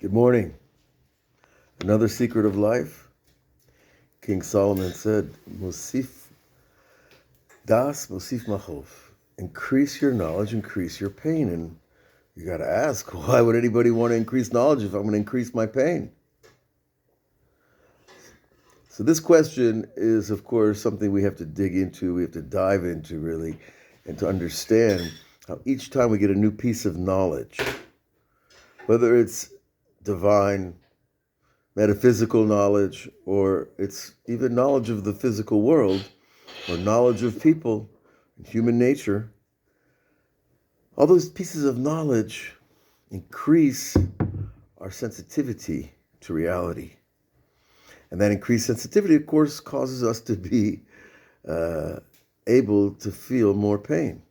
Good morning. Another secret of life. King Solomon said, Mosif das, Mosif machov. Increase your knowledge, increase your pain. And you got to ask, why would anybody want to increase knowledge if I'm going to increase my pain? So this question is, of course, something we have to dig into, we have to dive into, really, and to understand how each time we get a new piece of knowledge, whether it's divine, metaphysical knowledge, or it's even knowledge of the physical world, or knowledge of people, human nature, all those pieces of knowledge increase our sensitivity to reality. And that increased sensitivity, of course, causes us to be able to feel more pain.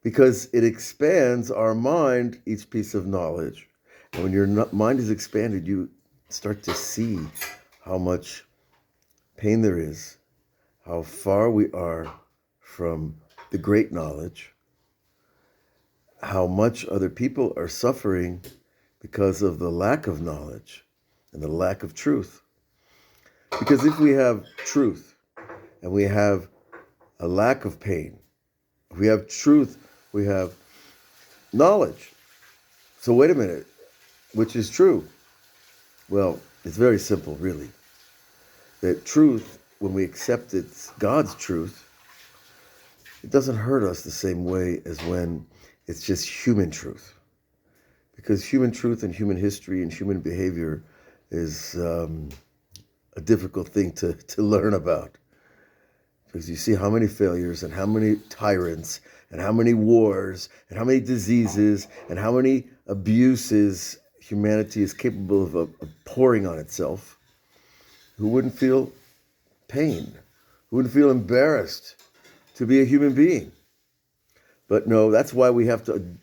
Because it expands our mind, each piece of knowledge. And when your mind is expanded, you start to see how much pain there is, how far we are from the great knowledge, how much other people are suffering because of the lack of knowledge and the lack of truth. Because if we have truth and we have a lack of pain, if we have truth, we have knowledge. So wait a minute, which is true? Well, it's very simple, really. That truth, when we accept it's God's truth, it doesn't hurt us the same way as when it's just human truth. Because human truth and human history and human behavior is a difficult thing to learn about. Because you see how many failures and how many tyrants and how many wars and how many diseases and how many abuses humanity is capable of pouring on itself. Who wouldn't feel pain? Who wouldn't feel embarrassed to be a human being? But no, that's why we have to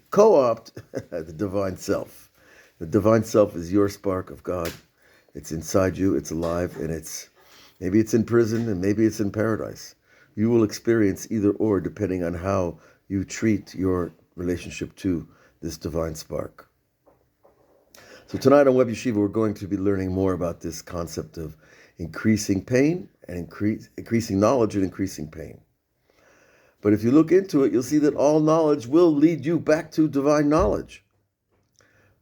co-opt the divine self. The divine self is your spark of God. It's inside you, it's alive, and maybe it's in prison and maybe it's in paradise. You will experience either or depending on how you treat your relationship to this divine spark. So tonight on Web Yeshiva, we're going to be learning more about this concept of increasing pain and increasing knowledge and increasing pain. But if you look into it, you'll see that all knowledge will lead you back to divine knowledge,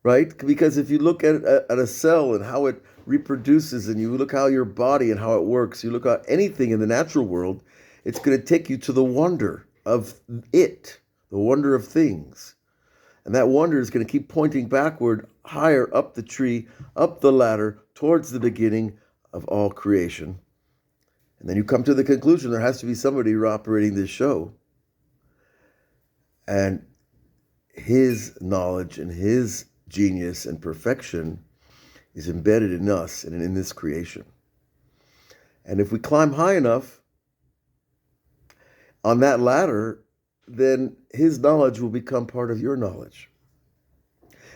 right? Because if you look at a cell and how it reproduces, and you look how your body and how it works, you look at anything in the natural world, it's going to take you to the wonder of it, the wonder of things. And that wonder is going to keep pointing backward, higher up the tree, up the ladder, towards the beginning of all creation. And then you come to the conclusion there has to be somebody operating this show. And his knowledge and his genius and perfection is embedded in us and in this creation. And if we climb high enough on that ladder, then his knowledge will become part of your knowledge.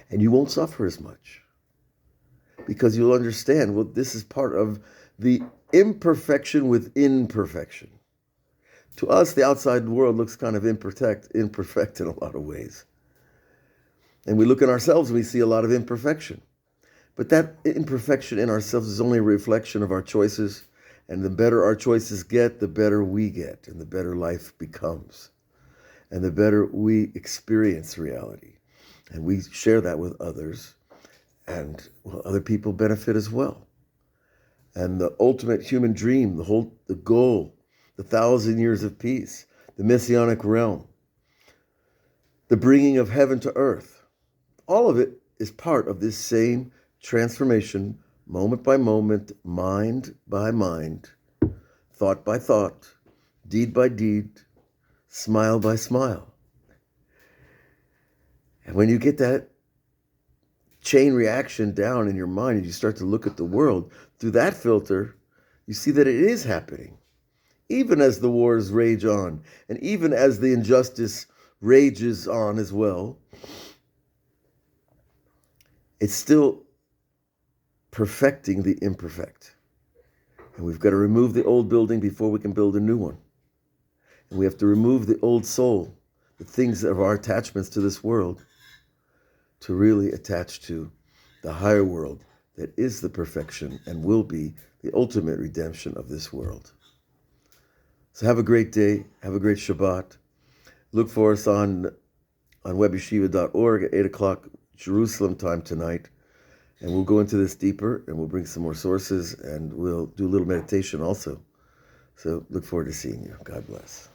And you won't suffer as much. Because you'll understand, well, this is part of the imperfection within perfection. To us, the outside world looks kind of imperfect in a lot of ways. And we look at ourselves and we see a lot of imperfection. But that imperfection in ourselves is only a reflection of our choices. And the better our choices get, the better we get, and the better life becomes. And the better we experience reality. And we share that with others. And other people benefit as well. And the ultimate human dream, the goal, the 1,000 years of peace, the messianic realm, the bringing of heaven to earth, all of it is part of this same transformation, moment by moment, mind by mind, thought by thought, deed by deed, smile by smile. And when you get that chain reaction down in your mind and you start to look at the world through that filter, you see that it is happening. Even as the wars rage on, and even as the injustice rages on as well, it's still perfecting the imperfect. And we've got to remove the old building before we can build a new one. And we have to remove the old soul, the things of our attachments to this world, to really attach to the higher world that is the perfection and will be the ultimate redemption of this world. So have a great day. Have a great Shabbat. Look for us on webyeshiva.org at 8 o'clock Jerusalem time tonight. And we'll go into this deeper, and we'll bring some more sources, and we'll do a little meditation also. So look forward to seeing you. God bless.